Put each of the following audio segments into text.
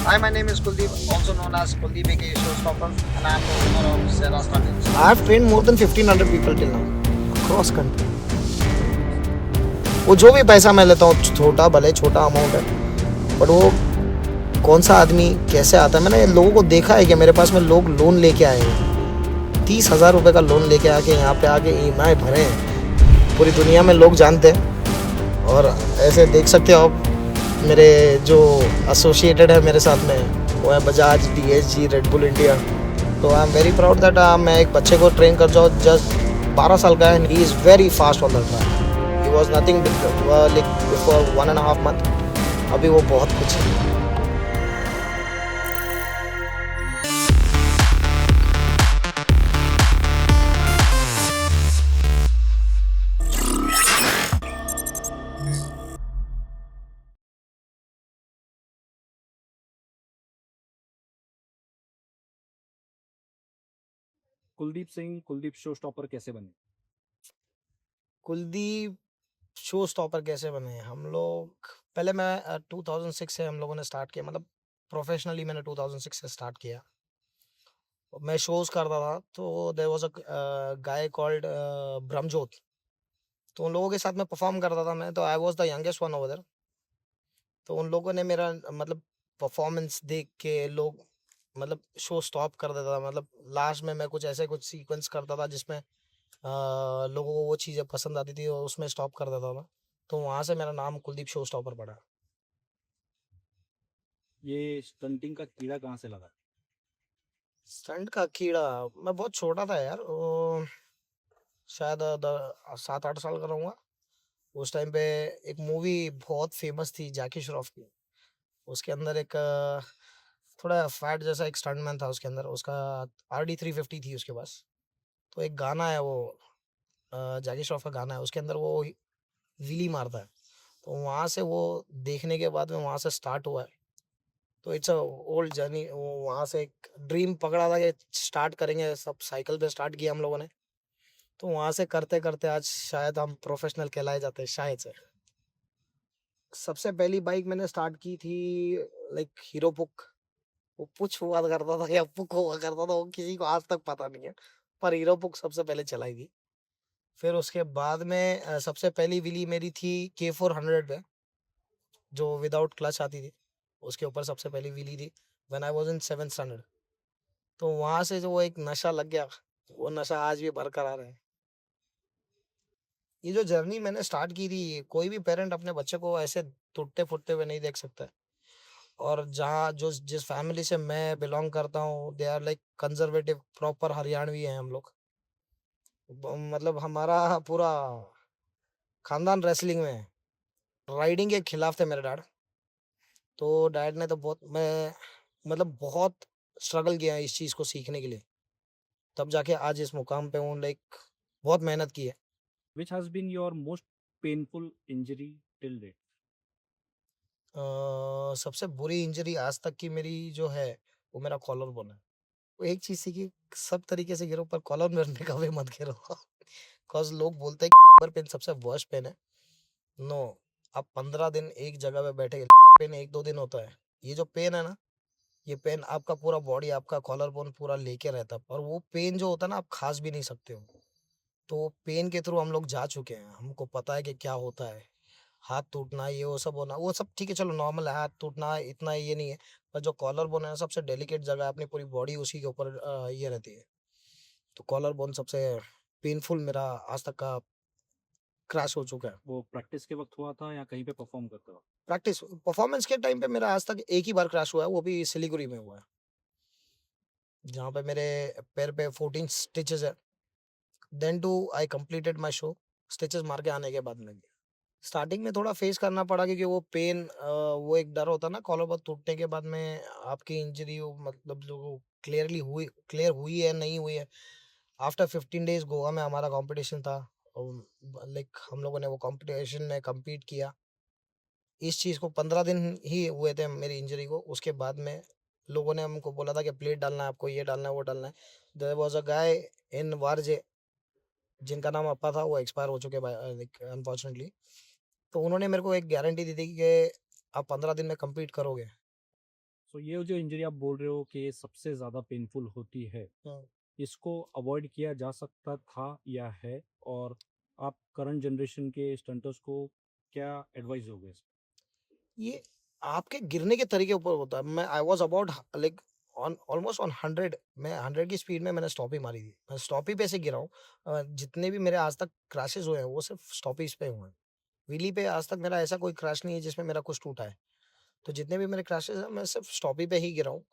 Hi, my name is Kuldeep, also known as Kuldeep aka Showstopper, and I'm the owner of Sarah Startups. I have trained more than 1500 people till now across country. वो जो भी पैसा मैं लेता हूँ छोटा भले छोटा अमाउंट है बट वो कौन सा आदमी कैसे आता है मैंने लोगों को देखा है कि मेरे पास में लोग लोन लेके आए हैं 30,000 रुपये का लोन लेके आके यहाँ पे आके ईएमआई भरे हैं पूरी दुनिया में लोग जानते हैं और ऐसे देख सकते हो आप मेरे जो एसोसिएटेड है मेरे साथ में वो है बजाज DSG रेडबुल इंडिया तो आई एम वेरी प्राउड दैट मैं एक बच्चे को ट्रेन कर जाऊँ जस्ट 12 साल का है he is very fast on the track he was nothing like before 1.5 month अभी वो बहुत कुछ है कुलदीप सिंह कुलदीप शो स्टॉपर कैसे बने? कुलदीप शो स्टॉपर कैसे बने हम लोग पहले मैं 2006 से हम लोगों ने स्टार्ट किया मतलब प्रोफेशनली मैंने 2006 से स्टार्ट किया मैं शोज करता था तो there was a guy called Brahmjot तो उन लोगों के साथ में परफॉर्म करता था मैं तो I was the youngest one over there तो उन लोगों ने मेरा मतलब परफॉर्मेंस देख के लोग मतलब शो स्टॉप कर देता था मतलब लास्ट में मैं कुछ ऐसे कुछ सीक्वेंस करता था जिसमें लोगों को वो चीज़ें पसंद आती थी और उसमें स्टॉप कर देता था तो वहाँ से मेरा नाम कुलदीप शो स्टॉपर पड़ा ये स्टंटिंग का कीड़ा कहाँ से लगा? स्टंट का कीड़ा मैं बहुत छोटा था यार शायद 7-8 साल का रहूँगा उस टाइम पे एक मूवी बहुत फेमस थी जैकी श्रॉफ की उसके अंदर एक थोड़ा फैट जैसा एक स्टंटमैन था उसके अंदर उसका RD 350 थी उसके पास तो एक गाना है वो जैकी श्रॉफ का गाना है उसके अंदर वो व्हीली मारता है तो वहाँ से वो देखने के बाद में वहाँ से स्टार्ट हुआ है तो इट्स अ ओल्ड जर्नी वो वहाँ से एक ड्रीम पकड़ा था कि स्टार्ट करेंगे सब साइकिल पे स्टार्ट किया हम लोगों ने तो वहाँ से करते करते आज शायद हम प्रोफेशनल कहलाए जाते हैं शायद से सबसे पहली बाइक मैंने स्टार्ट की थी लाइक हीरो पुक वो पुछ हुआ करता था या पुक हुआ करता था वो किसी को आज तक पता नहीं है पर हीरो पुक सबसे पहले चलाई थी फिर उसके बाद में सबसे पहली विली मेरी थी K400 पे जो विदाउट क्लच आती थी उसके ऊपर सबसे पहली विली थी when I was in 7th standard तो वहाँ से जो वो एक नशा लग गया वो नशा आज भी बरकरार है ये जो जर्नी मैंने स्टार्ट की थी कोई भी पेरेंट अपने बच्चे को ऐसे टूटते फूटते हुए नहीं देख सकता है और जहाँ जो जिस फैमिली से मैं बिलोंग करता हूँ they are like conservative proper Haryanvi हैं हम लोग मतलब हमारा पूरा खानदान रेसलिंग में है राइडिंग के खिलाफ थे मेरे डैड तो डैड ने तो बहुत मैं मतलब बहुत स्ट्रगल किया है इस चीज़ को सीखने के लिए तब जाके आज इस मुकाम पे हूँ लाइक बहुत मेहनत की है which has been your most painful injury till date? सबसे बुरी इंजरी आज तक की मेरी जो है वो मेरा कॉलर बोन है वो एक चीज़ सीखी सब तरीके से गिरो पर कॉलर में कभी मत गिरो बिकॉज लोग बोलते हैं पेन सबसे वर्स्ट पेन है नो आप 15 दिन एक जगह पे बैठे पेन 1-2 दिन होता है ये जो पेन है ना ये पेन आपका पूरा बॉडी आपका कॉलर बोन पूरा लेके रहता है और वो पेन जो होता है ना आप खास भी नहीं सकते हो तो पेन के थ्रू हम लोग जा चुके हैं हमको पता है कि क्या होता है हाथ टूटना ये वो सब होना वो सब ठीक है चलो नॉर्मल है हाथ टूटना इतना ये नहीं है पर जो कॉलर बोन है ना, सबसे डेलिकेट जगह है अपनी पूरी बॉडी उसी के ऊपर ये रहती है तो कॉलर बोन सबसे पेनफुल मेरा आज तक का क्रैश हो चुका है वो प्रैक्टिस के वक्त हुआ था या कहीं पे परफॉर्म करते वक्त? प्रैक्टिस परफॉर्मेंस के टाइम पे मेरा आज तक एक ही बार क्रैश हुआ है वो भी सिलीगुड़ी में हुआ है जहाँ पे मेरे पैर पे 14 स्टिचेस है then too I completed my show stitches मार के आने के बाद में भी स्टार्टिंग में थोड़ा फेस करना पड़ा क्योंकि वो पेन वो एक डर होता है ना कॉलर बहुत टूटने के बाद में आपकी इंजरी मतलब जो क्लियर हुई है नहीं हुई है आफ्टर 15 डेज गोवा में हमारा कंपटीशन था लाइक हम लोगों ने वो कंपटीशन में compete किया इस चीज़ को 15 दिन ही हुए थे मेरी इंजरी को उसके बाद में लोगों ने हमको बोला था कि प्लेट डालना है आपको ये डालना है वो डालना है देयर वाज अ गाय इन वारजे जिनका नाम अप्पा था वो एक्सपायर हो चुके लाइक अनफॉर्चुनेटली तो उन्होंने मेरे को एक गारंटी दी थी कि आप 15 दिन में कंप्लीट करोगे सो ये जो इंजरी आप बोल रहे हो कि ये सबसे ज़्यादा पेनफुल होती है, इसको अवॉइड किया जा सकता था या है? और आप करंट जनरेशन के स्टंटर्स को क्या एडवाइस दोगे इस ये आपके गिरने के तरीके ऊपर होता है। मैं I was about like on almost on 100, मैं 100 की स्पीड में मैंने स्टॉपी मारी थी। मैं स्टॉपी पे से गिरा हूँ। जितने भी मेरे आज तक क्रैशेज़ हुए हैं वो सिर्फ़ स्टॉपीज़ पे हुए हैं। व्हीली पे आज तक मेरा ऐसा कोई क्रैश नहीं है जिसमें मेरा कुछ टूटा है। तो जितने भी मेरे क्रैशेज़ हैं मैं सिर्फ़ स्टॉपी पे ही गिरा हूँ।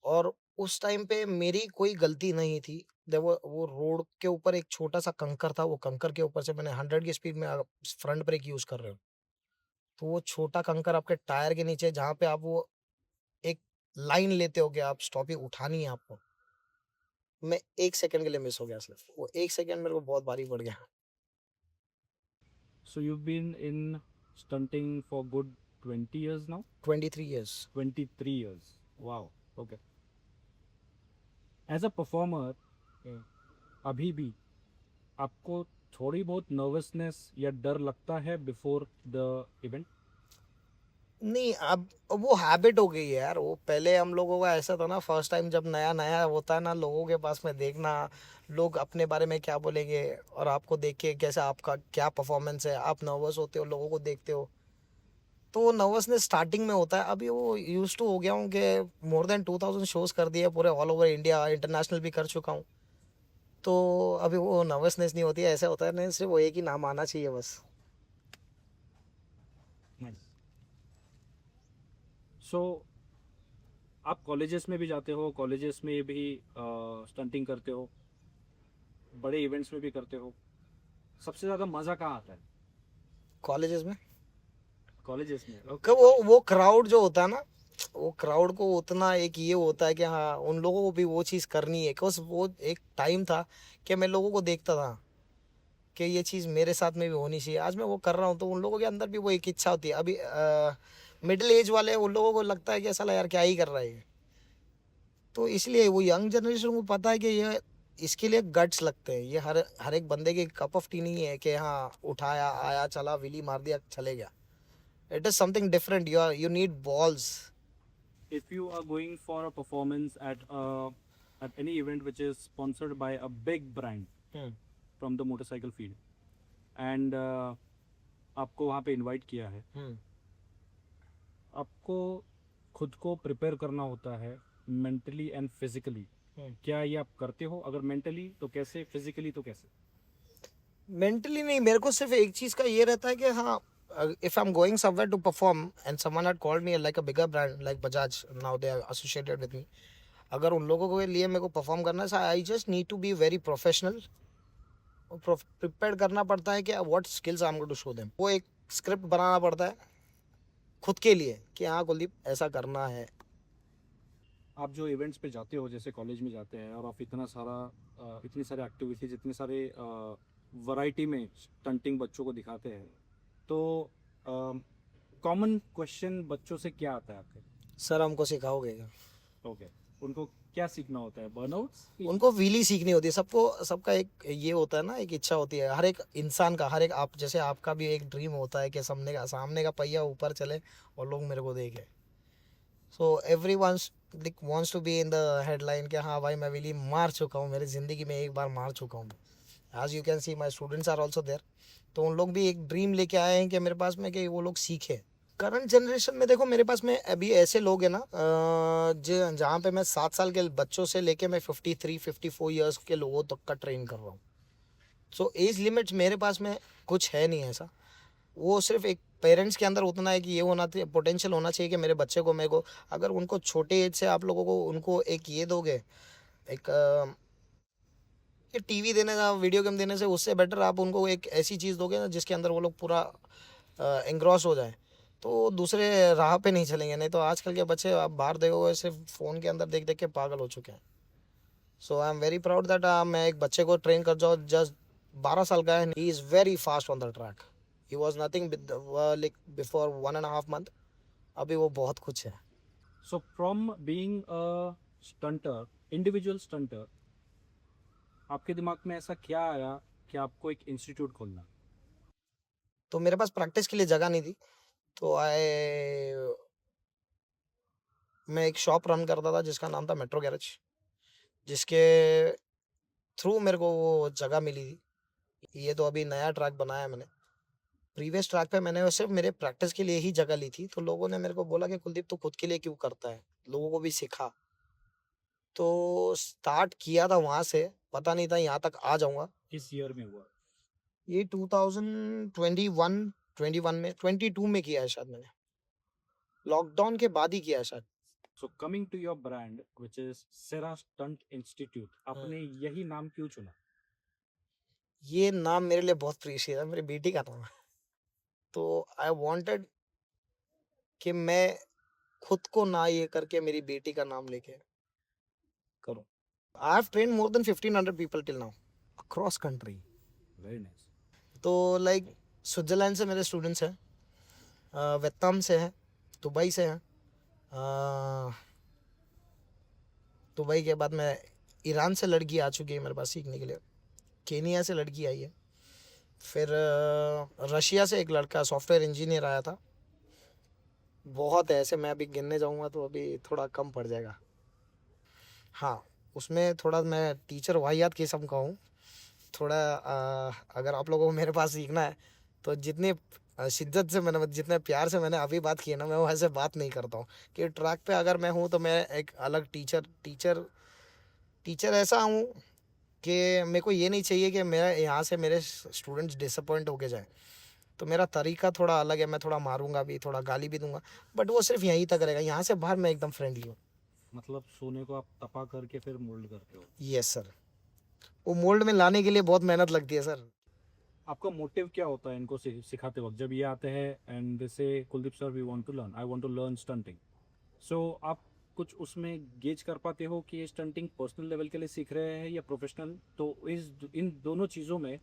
और उस टाइम पे मेरी कोई गलती नहीं थी। वो रोड के ऊपर एक छोटा-सा कंकर था, वो कंकर के ऊपर से मैंने 100 की स्पीड में फ्रंट ब्रेक यूज़ कर रहे हो। तो वो छोटा कंकर आपके टायर के नीचे जहाँ पे आप वो एक लाइन लेते हो कि आप स्टॉपी उठानी है आपको। मैं 1 सेकंड के लिए मिस हो गया सिर्फ़। वो 1 सेकंड मेरे को बहुत भारी पड़ गया। So you've been in stunting for good 20 years now? 23 years. 23 years. Wow. Okay. As a performer, अभी भी आपको थोड़ी बहुत नर्वसनेस या डर लगता है बिफोर द इवेंट? नहीं, अब वो हैबिट हो गई है यार। वो पहले हम लोगों का ऐसा था ना, फर्स्ट टाइम जब नया-नया होता है ना, लोगों के पास में देखना, लोग अपने बारे में क्या बोलेंगे और आपको देख के कैसा आपका क्या परफॉर्मेंस है, आप नर्वस होते हो, लोगों को देखते हो। तो वो नर्वसनेस स्टार्टिंग में होता है। अभी वो यूज्ड टू हो गया हूँ कि मोर देन 2000 शोज़ कर दिए पूरे ऑल ओवर इंडिया, इंटरनेशनल भी कर चुका हूँ। तो अभी वो नर्वसनेस नहीं होती है, ऐसा होता है नहीं, सिर्फ़ वो एक ही नाम आना चाहिए बस। नाइस। सो आप कॉलेजेस में भी जाते हो, कॉलेजेस में भी स्टंटिंग करते हो, बड़े इवेंट्स में भी करते हो। सबसे ज़्यादा मज़ा कहाँ आता है? कॉलेजेस में कॉलेजेस में। कि वो क्राउड जो होता है ना, वो क्राउड को उतना एक ये होता है कि हाँ, उन लोगों को भी वो चीज़ करनी है। बिकॉज़ वो एक टाइम था कि मैं लोगों को देखता था कि ये चीज़ मेरे साथ में भी होनी चाहिए। आज मैं वो कर रहा हूँ तो उन लोगों के अंदर भी वो एक इच्छा होती है। अभी मिडिल एज वाले उन लोगों को लगता है कि साला यार क्या ही कर रहा है ये। तो इसलिए वो यंग जनरेशन को पता है कि ये इसके लिए गट्स लगते हैं। ये हर हर एक बंदे की कप ऑफ टी नहीं है कि हाँ, उठाया, आया, चला, व्हीली मार दिया, चले गया। It is something different. You need balls. If you are going for a performance at any event which is sponsored by a big brand hmm, from the motorcycle field and आपको वहाँ पे invite किया है, हुँ। आपको खुद को prepare करना होता है मेंटली एंड फिजिकली। हुँ। क्या ये आप करते हो? अगर मेंटली तो कैसे, फिजिकली तो कैसे? मेंटली नहीं, मेरे को सिर्फ़ एक चीज़ का ये रहता है कि हाँ, if I am going somewhere to perform and someone had called me like a bigger brand like Bajaj, now they are associated with me. अगर उन लोगों के लिए मेरे को परफॉर्म करना है, so I just need to be very professional. Prepare करना पड़ता है कि what skills I am going to show them. वो एक स्क्रिप्ट बनाना पड़ता है खुद के लिए कि हाँ कुलदीप, ऐसा करना है। आप जो इवेंट्स पे जाते हो, जैसे कॉलेज में जाते हैं और आप इतना सारा इतनी सारे एक्टिविटीज़, इतने सारे वैरायटी में स्टंटिंग बच्चों को दिखाते हैं, तो कॉमन क्वेश्चन बच्चों से क्या आता है आपके? सर हमको सिखाओगे क्या? ओके। उनको क्या सीखना होता है? बर्नआउट्स? उनको व्हीली सीखनी होती है। सबको सबका एक ये होता है ना, एक इच्छा होती है हर एक इंसान का। हर एक आप जैसे आपका भी एक ड्रीम होता है कि सामने का पहिया ऊपर चले और लोग मेरे को देखें। So everyone like wants to be in the headline कि हाँ भाई, मैं व्हीली मार चुका हूँ, मेरी ज़िंदगी में एक बार मार चुका हूँ। As you can see my students are also there. तो उन लोग भी एक ड्रीम लेके आए हैं कि मेरे पास में कि वो लोग सीखें। करंट जनरेशन में देखो, मेरे पास में अभी ऐसे लोग हैं ना, जहाँ पे मैं 7 साल के बच्चों से लेके मैं 53-54 ईयर्स के लोगों तक का ट्रेन कर रहा हूँ। सो एज लिमिट्स मेरे पास में कुछ है नहीं ऐसा। वो सिर्फ एक पेरेंट्स के अंदर उतना है कि ये होना चाहिए, पोटेंशियल होना चाहिए कि मेरे बच्चे को, मेरे को अगर उनको छोटे एज से आप लोगों को उनको एक ये दोगे, एक ये टीवी देने का, वीडियो गेम देने से उससे बेटर आप उनको एक ऐसी चीज़ दोगे ना जिसके अंदर वो लोग पूरा एंग्रॉस हो जाए, तो दूसरे राह पे नहीं चलेंगे। नहीं तो आजकल के बच्चे आप बाहर देखोगे सिर्फ फ़ोन के अंदर देख देख के पागल हो चुके हैं। So I am very proud that मैं एक बच्चे को ट्रेन कर जाऊँ। जस्ट 12 साल का है, he is very fast on the track. He was nothing like before 1.5 month. अभी वो बहुत कुछ है। So from being a stunter, individual stunter, आपके दिमाग में ऐसा क्या आया कि आपको एक इंस्टीट्यूट खोलना? तो मेरे पास प्रैक्टिस के लिए जगह नहीं थी, तो आई मैं एक शॉप रन करता था जिसका नाम था मेट्रो गैरेज, जिसके थ्रू मेरे को वो जगह मिली थी। ये तो अभी नया ट्रैक बनाया है मैंने। प्रीवियस ट्रैक पे मैंने सिर्फ मेरे प्रैक्टिस के लिए ही जगह ली थी, तो लोगों ने मेरे को बोला कि कुलदीप तू खुद के लिए क्यों करता है, लोगों को भी सिखा। तो स्टार्ट किया था वहां से, पता नहीं था यहाँ तक आ जाऊंगा। किस ईयर में हुआ? ये 2021 में 22 में किया है शायद मैंने, लॉकडाउन के बाद ही किया है शायद। So coming to your brand which is Sera stunt institute, आपने यही नाम क्यों चुना? ये नाम मेरे लिए बहुत प्रीशियस है, मेरी बेटी का नाम है। तो आई वांटेड कि मैं खुद को ना ये करके मेरी बेटी का नाम लेके करूं। I have train more than 1500 people till now across country. Very nice. तो लाइक स्विट्जरलैंड से मेरे स्टूडेंट्स हैं, वियतनाम से हैं, दुबई से हैं, दुबई के बाद में ईरान से लड़की आ चुकी है मेरे पास सीखने के लिए, केनिया से लड़की आई है, फिर रशिया से एक लड़का सॉफ्टवेयर इंजीनियर आया था। बहुत है ऐसे, मैं अभी गिनने जाऊंगा तो अभी थोड़ा कम पड़ जाएगा। हाँ, उसमें थोड़ा मैं टीचर वाहियात किस्म का हूँ थोड़ा। अगर आप लोगों को मेरे पास सीखना है तो जितनी शिद्दत से मैंने, जितने प्यार से मैंने अभी बात की है ना, मैं वैसे बात नहीं करता हूँ। कि ट्रैक पे अगर मैं हूँ तो मैं एक अलग टीचर ऐसा हूँ कि मेरे को ये नहीं चाहिए कि मेरा यहाँ से मेरे स्टूडेंट्स डिसअपॉइंट होके जाए। तो मेरा तरीका थोड़ा अलग है, मैं थोड़ा मारूंगा भी, थोड़ा गाली भी दूंगा, बट वो सिर्फ यहीं तक रहेगा। यहाँ से बाहर मैं एकदम फ्रेंडली हूँ। मतलब सोने को आप तपा करके फिर मोल्ड करते हो? यस सर, वो मोल्ड में लाने के लिए बहुत मेहनत लगती है सर। आपका मोटिव क्या होता है इनको सिखाते वक्त, जब ये आते हैं and they say Kuldeep sir we want to learn, I want to learn stunting, so आप कुछ उसमें गेज कर पाते हो कि ये स्टंटिंग पर्सनल लेवल के लिए सीख रहे हैं या प्रोफेशनल? तो इन दोनों चीज़ों में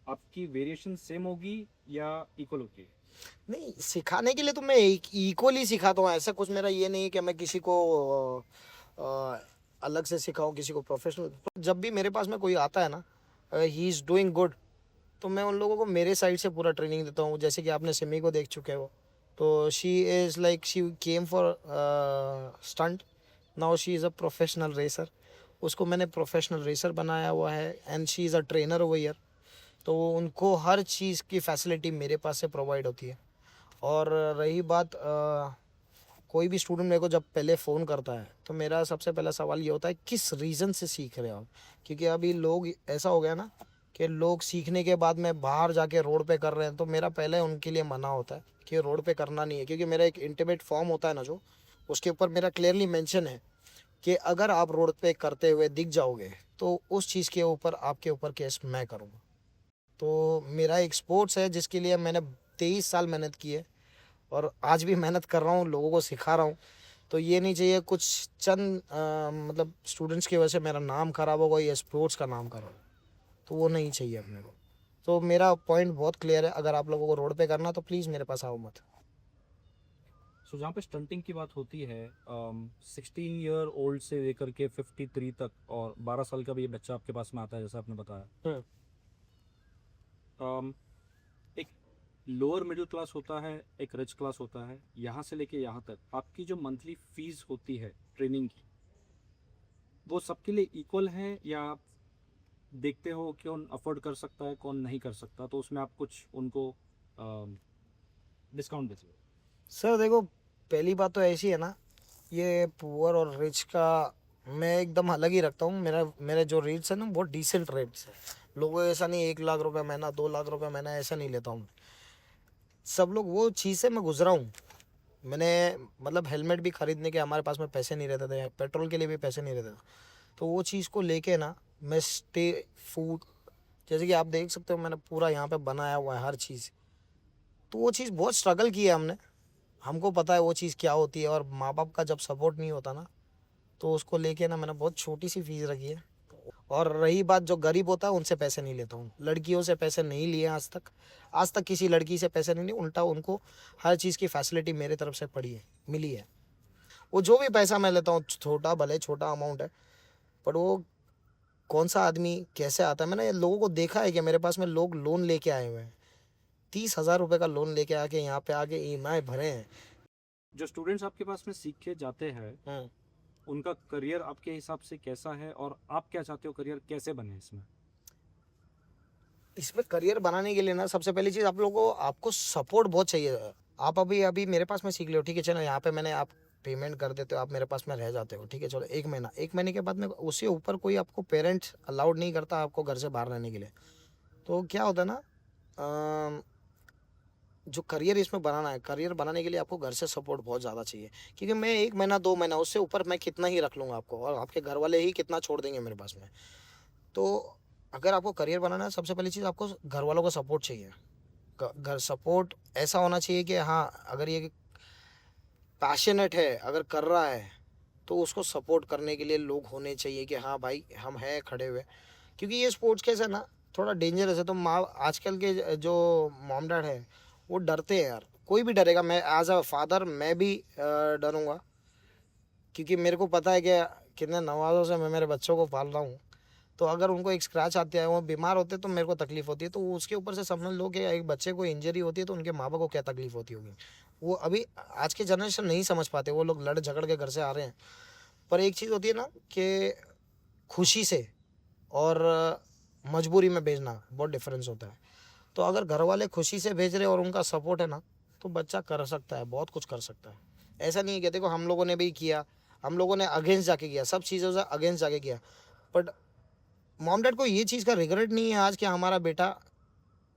आपकी वेरिएशन सेम होगी या इक्वल होगी? नहीं, सिखाने के लिए तो मैं इक्वली सिखाता हूँ। ऐसा कुछ मेरा ये नहीं है कि मैं किसी को अलग से सिखाऊं, किसी को प्रोफेशनल। जब भी मेरे पास में कोई आता है ना, ही इज़ डूइंग गुड, तो मैं उन लोगों को मेरे साइड से पूरा ट्रेनिंग देता हूँ। जैसे कि आपने सिमी को देख चुके हो, तो she is like she came for stunt, now she is a professional racer. उसको मैंने प्रोफेशनल रेसर बनाया हुआ है and she is a trainer over year. तो उनको हर चीज़ की फैसिलिटी मेरे पास से प्रोवाइड होती है। और रही बात कोई भी स्टूडेंट मेरे को जब पहले फ़ोन करता है तो मेरा सबसे पहला सवाल ये होता है किस रीज़न से सीख रहे हो आप। क्योंकि अभी लोग ऐसा हो गया ना कि लोग सीखने के बाद में बाहर जाके रोड पे कर रहे हैं, तो मेरा पहले उनके लिए मना होता है कि रोड पे करना नहीं है। क्योंकि मेरा एक इंटीमेट फॉर्म होता है ना, जो उसके ऊपर मेरा क्लियरली मेंशन है कि अगर आप रोड पे करते हुए दिख जाओगे तो उस चीज़ के ऊपर आपके ऊपर केस मैं करूँगा। तो मेरा एक स्पोर्ट्स है जिसके लिए मैंने 23 साल मेहनत की है और आज भी मेहनत कर रहा हूँ, लोगों को सिखा रहा हूँ। तो ये नहीं चाहिए कुछ चंद मतलब स्टूडेंट्स की वजह से मेरा नाम खराब होगा या स्पोर्ट्स का नाम खराब होगा, तो वो नहीं चाहिए अपने को। तो मेरा पॉइंट बहुत क्लियर है, अगर आप लोगों को रोड पे करना तो प्लीज़ मेरे पास आओ मत। सो जहाँ पे स्टंटिंग की बात होती है, 16 ईयर ओल्ड से लेकर के 53 तक, और 12 साल का भी ये बच्चा आपके पास में आता है जैसा आपने बताया। एक लोअर मिडिल क्लास होता है, एक रिच क्लास होता है। यहाँ से लेके यहाँ तक आपकी जो मंथली फीस होती है ट्रेनिंग की, वो सबके लिए इक्वल है या आप देखते हो कि कौन अफोर्ड कर सकता है कौन नहीं कर सकता, तो उसमें आप कुछ उनको डिस्काउंट देते हो? सर देखो, पहली बात तो ऐसी है ना, ये पुअर और रिच का मैं एकदम अलग ही रखता हूँ। मेरे जो रेट्स है ना बहुत डिसेंट रेट्स है। लोगों ऐसा नहीं 1 लाख रुपए महीना, 2 लाख रुपए महीना, ऐसा नहीं लेता हूँ। सब लोग वो चीज़ से मैं गुजरा हूँ। मैंने मतलब हेलमेट भी खरीदने के हमारे पास में पैसे नहीं रहते थे, पेट्रोल के लिए भी पैसे नहीं रहते थे। तो वो चीज़ को लेके ना मैं स्टे फूड, जैसे कि आप देख सकते हो मैंने पूरा यहाँ पे बनाया हुआ है हर चीज़। तो वो चीज़ बहुत स्ट्रगल की है हमने, हमको पता है वो चीज़ क्या होती है। और माँ बाप का जब सपोर्ट नहीं होता ना, तो उसको लेके ना मैंने बहुत छोटी सी फीस रखी है। और रही बात जो गरीब होता है उनसे पैसे नहीं लेता हूँ, लड़कियों से पैसे नहीं लिए आज तक किसी लड़की से पैसे नहीं लिए। उल्टा उनको हर चीज़ की फैसिलिटी मेरे तरफ से पड़ी है, मिली है। वो जो भी पैसा मैं लेता हूँ, छोटा भले छोटा अमाउंट है, पर वो कौन सा आदमी कैसे आता है। मैंने लोगों को देखा है कि मेरे पास में लोग लोन लेके आए हुए हैं, 30,000 रुपये का लोन लेके आके यहाँ पे आके EMI भरे हैं। जो स्टूडेंट्स आपके पास में सीख के जाते हैं उनका करियर आपके हिसाब से कैसा है और आप क्या चाहते हो करियर कैसे बने इसमें? इसमें करियर बनाने के लिए ना सबसे पहली चीज़ आप लोगों को आपको सपोर्ट बहुत चाहिए। आप अभी अभी मेरे पास में सीख लो, ठीक है, चलो यहाँ पे मैंने आप पेमेंट कर देते हो, आप मेरे पास में रह जाते हो, ठीक है, चलो 1 महीना, 1 महीने के बाद में उससे ऊपर कोई आपको पेरेंट्स अलाउड नहीं करता आपको घर से बाहर रहने के लिए। तो क्या होता है ना, जो करियर इसमें बनाना है, करियर बनाने के लिए आपको घर से सपोर्ट बहुत ज़्यादा चाहिए। क्योंकि मैं 1 महीना 2 महीना उससे ऊपर मैं कितना ही रख लूँगा आपको, और आपके घर वाले ही कितना छोड़ देंगे मेरे पास में। तो अगर आपको करियर बनाना है, सबसे पहली चीज़ आपको घर वालों का सपोर्ट चाहिए। घर सपोर्ट ऐसा होना चाहिए कि हाँ, अगर ये पैशनेट है, अगर कर रहा है, तो उसको सपोर्ट करने के लिए लोग होने चाहिए कि हाँ भाई हम हैं खड़े हुए। क्योंकि ये स्पोर्ट्स कैसे है ना, थोड़ा डेंजरस है। तो माँ आजकल के जो मॉम डैड है वो डरते हैं यार, कोई भी डरेगा। मैं एज अ फादर मैं भी डरूंगा, क्योंकि मेरे को पता है कि कितने नवाजों से मैं मेरे बच्चों को पाल रहा हूँ। तो अगर उनको एक स्क्रैच आते हैं, वो बीमार होते हैं, तो मेरे को तकलीफ होती है। तो उसके ऊपर से समझ लो कि एक बच्चे को इंजरी होती है तो उनके माँ बाप को क्या तकलीफ होती होगी। वो अभी आज के जनरेशन नहीं समझ पाते, वो लोग लड़ झगड़ के घर से आ रहे हैं। पर एक चीज़ होती है ना कि खुशी से और मजबूरी में भेजना बहुत डिफरेंस होता है। तो अगर घर वाले खुशी से भेज रहे हैं और उनका सपोर्ट है ना, तो बच्चा कर सकता है, बहुत कुछ कर सकता है। ऐसा नहीं है कि देखो हम लोगों ने भी किया, हम लोगों ने अगेंस्ट जाके किया, सब चीज़ों से अगेंस्ट जाके किया, बट मॉम डैड को ये चीज़ का रिग्रेट नहीं है आज कि हमारा बेटा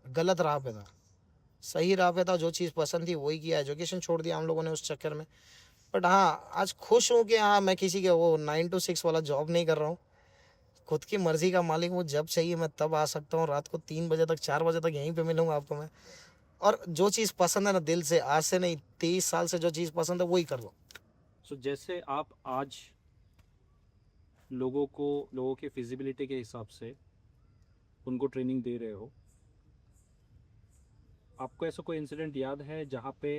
गलत राह पे था। सही राह पे था, जो चीज़ पसंद थी वही किया, एजुकेशन छोड़ दिया हम लोगों ने उस चक्कर में। बट हाँ, आज खुश हूँ कि हाँ मैं किसी के वो 9 to 6 वाला जॉब नहीं कर रहा हूँ। खुद की मर्जी का मालिक हूँ, जब चाहिए मैं तब आ सकता हूँ, रात को 3 बजे तक 4 बजे तक यहीं पे मिलूंगा आपको मैं। और जो चीज़ पसंद है ना, दिल से, आज से नहीं 23 साल से जो चीज़ पसंद है वही कर लो। सो जैसे आप आज लोगों के फिजिबिलिटी के हिसाब से उनको ट्रेनिंग दे रहे हो, आपको ऐसा कोई इंसिडेंट याद है जहाँ पे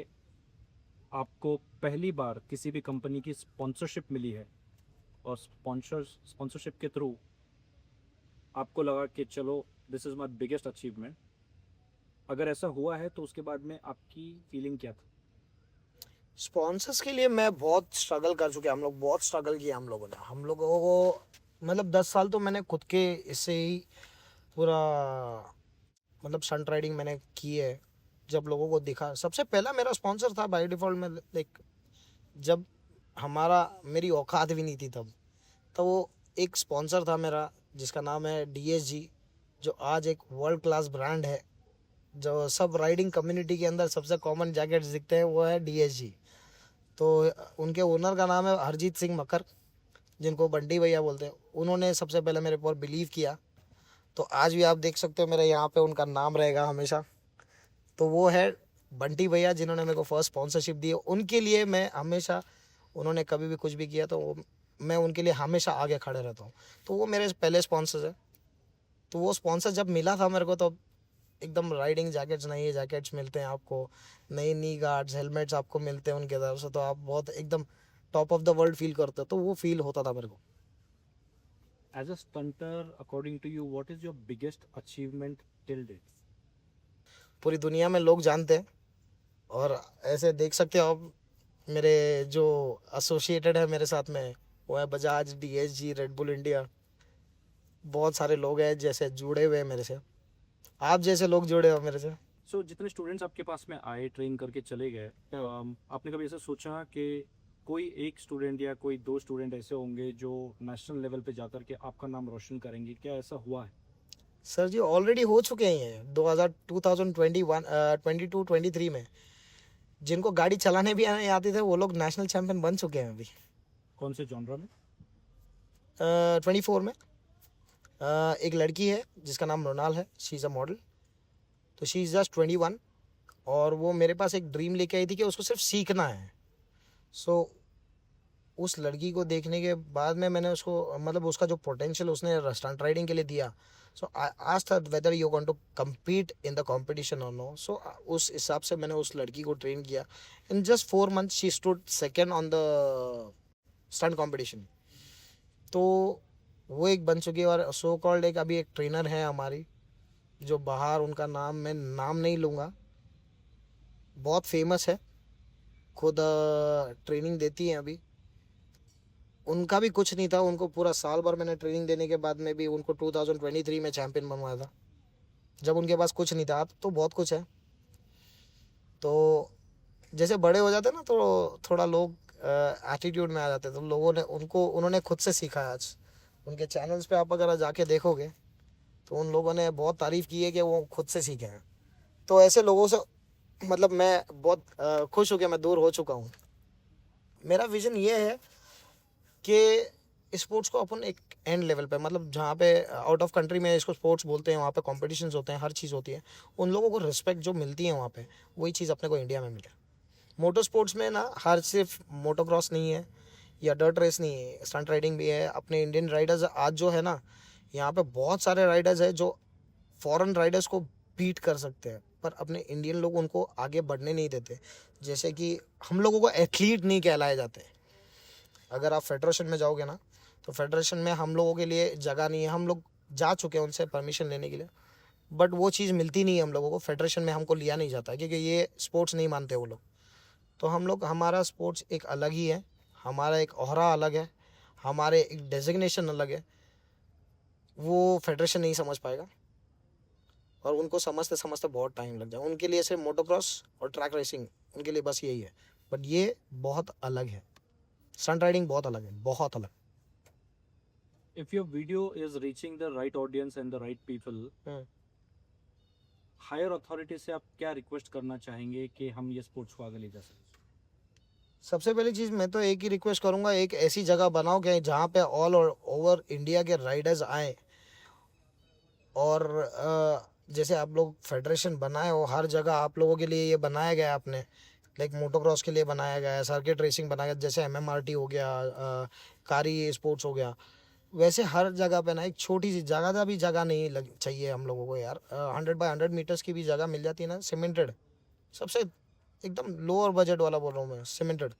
आपको पहली बार किसी भी कंपनी की स्पॉन्सरशिप मिली है और स्पॉन्सरशिप के थ्रू आपको लगा कि चलो this is my biggest achievement? अगर ऐसा हुआ है तो उसके बाद में आपकी फीलिंग क्या था? स्पॉन्सर्स के लिए मैं बहुत स्ट्रगल कर चुके हैं, हम लोग बहुत स्ट्रगल किया हम लोगों ने। हम लोगों को मतलब 10 साल तो मैंने खुद के इससे ही पूरा मतलब स्टंट राइडिंग मैंने की है। जब लोगों को दिखा, सबसे पहला मेरा स्पॉन्सर था बाय डिफ़ॉल्ट में, लाइक जब हमारा मेरी औकात भी नहीं थी तब, तो वो एक स्पॉन्सर था मेरा जिसका नाम है DSG, जो आज एक वर्ल्ड क्लास ब्रांड है। जो सब राइडिंग कम्युनिटी के अंदर सबसे कॉमन जैकेट्स दिखते हैं वो है DSG। तो उनके ओनर का नाम है हरजीत सिंह मकर, जिनको बंटी भैया बोलते हैं। उन्होंने सबसे पहले मेरे ऊपर बिलीव किया, तो आज भी आप देख सकते हो मेरे यहाँ पे उनका नाम रहेगा हमेशा। तो वो है बंटी भैया, जिन्होंने मेरे को फर्स्ट स्पॉन्सरशिप दी। उनके लिए मैं हमेशा, उन्होंने कभी भी कुछ भी किया तो मैं उनके लिए हमेशा आगे खड़े रहता हूँ। तो वो मेरे पहले स्पॉन्सर है। तो वो स्पॉन्सर जब मिला था मेरे को, तो एकदम राइडिंग जैकेट्स, नए जैकेट्स मिलते हैं आपको, नए नी गार्ड्स, हेलमेट्स आपको मिलते हैं उनके तरफ से, तो आप बहुत एकदम top of the world feel करते हो। तो वो फील होता था मेरे को। As a stunter, according to you, what is your biggest achievement till date? पूरी दुनिया में लोग जानते हैं, और ऐसे देख सकते हो आप, मेरे जो एसोसिएटेड है मेरे साथ में, वो है Bajaj, DSG, red bull India. बहुत सारे लोग हैं जैसे जुड़े हुए हैं मेरे से, आप जैसे लोग जुड़े हो मेरे से। सो जितने स्टूडेंट्स आपके पास में आए, ट्रेन करके चले गए, आपने कभी ऐसा सोचा कि कोई एक स्टूडेंट या कोई दो स्टूडेंट ऐसे होंगे जो नेशनल लेवल पे जाकर के आपका नाम रोशन करेंगे? क्या ऐसा हुआ है? सर जी ऑलरेडी हो चुके हैं ये 2021 22 23 में। जिनको गाड़ी चलाने भी नहीं आती थे वो लोग नेशनल चैंपियन बन चुके हैं अभी। कौन से जॉनरा में? 24 में एक लड़की है जिसका नाम रोनाल है, शी इज़ अ मॉडल। तो शी इज़ जस्ट 21, और वो मेरे पास एक ड्रीम लेके आई थी कि उसको सिर्फ सीखना है। सो उस लड़की को देखने के बाद में मैंने उसको, मतलब उसका जो पोटेंशियल उसने स्टंट राइडिंग के लिए दिया, so I asked her whether you want to compete in the competition और नो। सो उस हिसाब से मैंने उस लड़की को ट्रेन किया। In just 4 months she stood second on the stunt competition. तो वो एक बन चुकी है। और सो कॉल्ड एक अभी एक ट्रेनर है हमारी, जो बाहर, उनका नाम मैं नाम नहीं लूँगा, बहुत फेमस है, खुद ट्रेनिंग देती हैं अभी। उनका भी कुछ नहीं था, उनको पूरा साल भर मैंने ट्रेनिंग देने के बाद में भी उनको 2023 में चैंपियन बनवाया था, जब उनके पास कुछ नहीं था। अब तो बहुत कुछ है। तो जैसे बड़े हो जाते हैं ना, तो थोड़ा लोग एटीट्यूड में आ जाते हैं, तो लोगों ने उन्होंने खुद से सीखा है। आज उनके चैनल्स पे आप अगर जाके देखोगे तो उन लोगों ने बहुत तारीफ़ की है कि वो खुद से सीखे हैं। तो ऐसे लोगों से मतलब मैं बहुत खुश हूँ कि मैं दूर हो चुका हूँ। मेरा विज़न ये है कि स्पोर्ट्स को अपन एक एंड लेवल पे, मतलब जहाँ पे आउट ऑफ कंट्री में इसको स्पोर्ट्स बोलते हैं, वहाँ पे कॉम्पिटिशन्स होते हैं, हर चीज़ होती है, उन लोगों को रिस्पेक्ट जो मिलती है वहाँ पे, वही चीज़ अपने को इंडिया में मिले। मोटर स्पोर्ट्स में ना हर सिर्फ मोटोक्रॉस नहीं है या डर्ट रेस नहीं है, स्टंट राइडिंग भी है। अपने इंडियन राइडर्स आज जो है ना, यहाँ पे बहुत सारे राइडर्स हैं जो फॉरेन राइडर्स को बीट कर सकते हैं, पर अपने इंडियन लोग उनको आगे बढ़ने नहीं देते। जैसे कि हम लोगों को एथलीट नहीं कहलाए जाते। अगर आप फेडरेशन में जाओगे ना, तो फेडरेशन में हम लोगों के लिए जगह नहीं है। हम लोग जा चुके हैं उनसे परमिशन लेने के लिए, बट वो चीज़ मिलती नहीं है हम लोगों को। फेडरेशन में हमको लिया नहीं जाता क्योंकि ये स्पोर्ट्स नहीं मानते वो लोग। तो हम लोग, हमारा स्पोर्ट्स एक अलग ही है, हमारा एक ओहरा अलग है, हमारे एक डेजिग्नेशन अलग है। वो फेडरेशन नहीं समझ पाएगा, और उनको समझते समझते बहुत टाइम लग जाए। उनके लिए सिर्फ मोटोक्रॉस और ट्रैक रेसिंग, उनके लिए बस यही है। बट ये बहुत अलग है, स्टंट राइडिंग बहुत अलग है, बहुत अलग। If your video is reaching the right audience and the right people, higher authority से आप क्या रिक्वेस्ट करना चाहेंगे कि हम ये स्पोर्ट्स को आगे ले जा सकें? सबसे पहली चीज़ मैं तो एक ही रिक्वेस्ट करूँगा, एक ऐसी जगह बनाओ कि जहाँ पे ऑल ओवर इंडिया के राइडर्स आए, और जैसे आप लोग फेडरेशन बनाए हो, हर जगह आप लोगों के लिए ये बनाया गया है आपने। लाइक मोटोक्रॉस के लिए बनाया गया है, सर्किट रेसिंग बनाया गया, जैसे MMRT हो गया, कारी स्पोर्ट्स हो गया, वैसे हर जगह पे ना एक छोटी सी जगह का भी जगह नहीं लग चाहिए हम लोगों को यार। 100 बाय 100 मीटर्स की भी जगह मिल जाती है ना, सीमेंटेड, सबसे एकदम लोअर बजट वाला बोल रहा हूँ मैं, सीमेंटेड,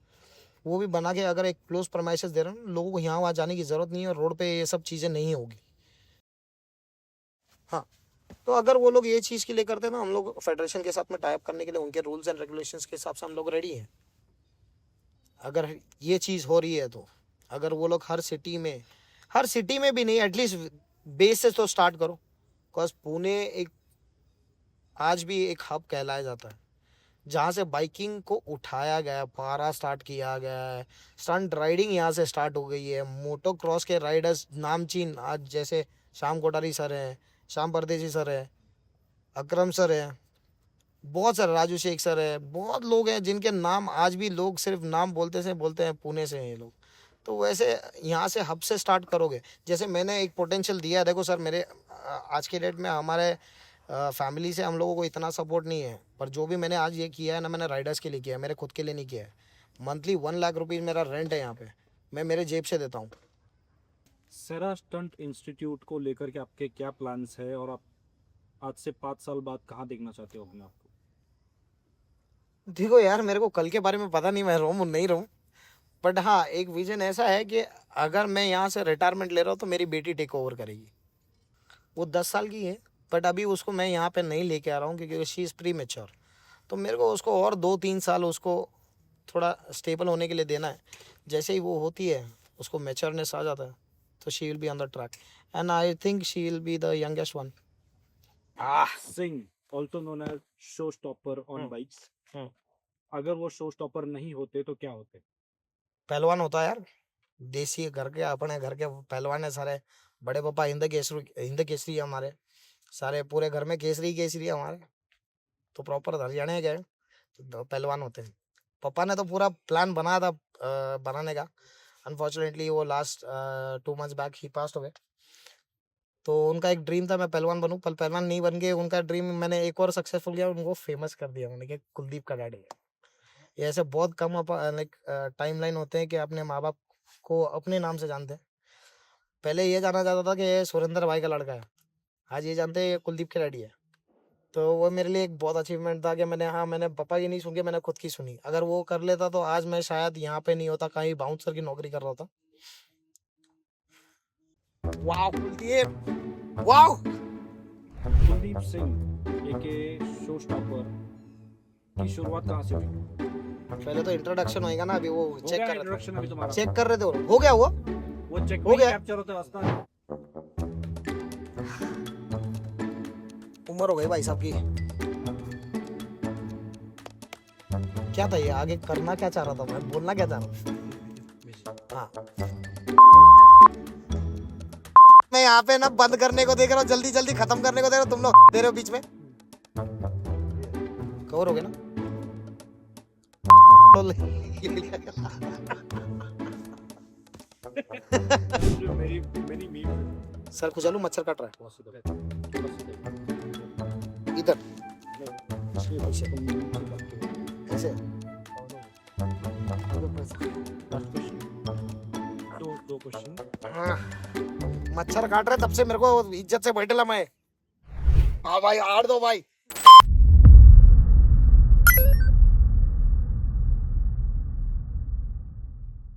वो भी बना के अगर एक क्लोज प्रमाइसेस दे रहे हैं, लोगों को यहाँ वहाँ जाने की ज़रूरत नहीं है, और रोड पे ये सब चीज़ें नहीं होगी। हाँ, तो अगर वो लोग ये चीज़ के लिए करते हैं ना, हम लोग फेडरेशन के साथ में टाइप करने के लिए, उनके रूल्स एंड रेगुलेशंस के हिसाब से हम लोग रेडी हैं। अगर ये चीज़ हो रही है तो अगर वो लोग हर सिटी में भी नहीं, एटलीस्ट बेस से तो स्टार्ट करो। बिकॉज पुणे एक आज भी एक हब कहलाया जाता है, जहाँ से बाइकिंग को उठाया गया, पारा स्टार्ट किया गया है, स्टंट राइडिंग यहाँ से स्टार्ट हो गई है। मोटो क्रॉस के राइडर्स नामचीन आज जैसे श्याम कोठारी सर हैं, श्याम परदेसी सर है, अकरम सर है, बहुत सारे, राजू शेख सर है, बहुत लोग हैं जिनके नाम आज भी लोग सिर्फ नाम बोलते हैं पुणे से हैं ये लोग। तो वैसे यहाँ से हब से स्टार्ट करोगे। जैसे मैंने एक पोटेंशियल दिया है, देखो सर, मेरे आज के डेट में हमारे फैमिली से हम लोगों को इतना सपोर्ट नहीं है, पर जो भी मैंने आज ये किया है ना, मैंने राइडर्स के लिए किया है, मेरे खुद के लिए नहीं किया है। मंथली 1 लाख रुपीज़ मेरा रेंट है यहाँ पे, मैं मेरे जेब से देता हूँ। सेरा स्टंट इंस्टीट्यूट को लेकर के आपके क्या प्लान्स है, और आप आज से 5 साल बाद कहाँ देखना चाहते हो अपने आप को? देखो यार, मेरे को कल के बारे में पता नहीं, मैं रहूँ नहीं रहूँ, बट हाँ, एक विजन ऐसा है कि अगर मैं यहाँ से रिटायरमेंट ले रहा हूँ तो मेरी बेटी टेक ओवर करेगी। वो 10 साल की है, बट अभी उसको मैं यहाँ पे नहीं लेके आ रहा हूँ क्योंकि शी इज़ प्री मैच्योर। तो मेरे को उसको और 2-3 साल उसको थोड़ा स्टेबल होने के लिए देना है। जैसे ही वो होती है, उसको मैच्योरनेस आ जाता है, तो she will be on the track, and I think she will be the youngest one. Singh, also known as show stopper on bikes, अगर वो शो स्टॉपर नहीं होते तो क्या होते? पहलवान होता है यार, देसी घर के, अपने घर के पहलवान है सारे। बड़े पापा हिंद केसरी है हमारे, सारे पूरे घर में केसरी है हमारे, तो प्रॉपर हरियाणा के हैं, तो पहलवान होते हैं। पापा ने तो पूरा प्लान बनाया था बनाने का, अनफॉर्चुनेटली वो लास्ट 2 मंथ्स बैक ही पास्ट अवे। तो उनका एक ड्रीम था मैं पहलवान बनूं, पर पहलवान नहीं बन गए। उनका ड्रीम मैंने एक और सक्सेसफुल किया, उनको फेमस कर दिया मैंने कि कुलदीप का डैडी है। ये ऐसे बहुत कम लाइक टाइमलाइन होते हैं कि अपने माँ बाप को अपने नाम से जानते हैं। पहले ये जाना जाता था कि ये सुरेंद्र भाई का लड़का है, आज ये जानते हैं ये कुलदीप के डैडी है। तो वो मेरे लिए एक बहुत अचीवमेंट था कि मैंने पापा की नहीं सुनी, मैंने खुद की सुनी। अगर वो कर लेता तो आज मैं शायद यहाँ पे नहीं होता, कहीं बाउंसर की नौकरी कर रहा था। वाह कुलदीप, वाह। कुलदीप सिंह एके शो स्टॉपर की शुरुआत कहाँ से हुई? पहले तो इंट्रोडक्शन होएगा ना, अभी वो हो चेक गया कर रहे इंट्रोडक्शन अभी तुम्हारा? थे, चेक कर रहे थे वो। हो गया वो? वो चेक हो गया? कैप्चर होता है रास्ता। उम्र हो गई भाई साहब की। क्या था ये, आगे करना क्या चाह रहा था मैं, बोलना क्या चाह रहा था? हाँ, मैं यहाँ पे ना बंद करने को देख रहा हूँ, जल्दी जल्दी खत्म करने को देख रहा हूँ, तुम लोग दे रहे हो बीच में। कवर हो गया ना? जो मेरी मीम सर खुजालू, मच्छर काट रहा है इधर ऐसे। दो क्वेश्चन। हाँ, मच्छर काट रहे तब से मेरे को इज्जत से बैठला मैं। हाँ भाई, आड़ दो भाई।